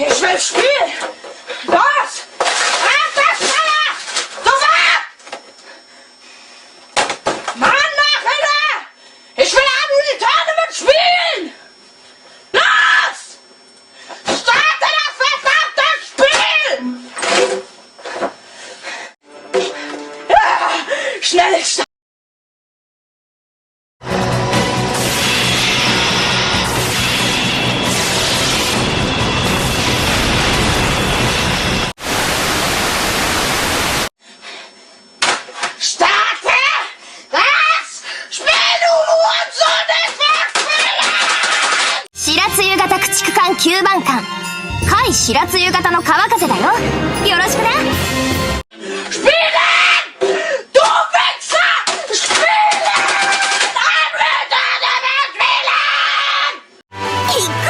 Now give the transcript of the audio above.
Ich will spielen! Los! Einfach schneller! Sofort! Mann, mach wieder! Ich will am Tournament spielen! Los! Starte das verdammte Spiel! Ja, schnell starten!駆逐艦9番艦海白露型の川風だよ。よろしくな。行く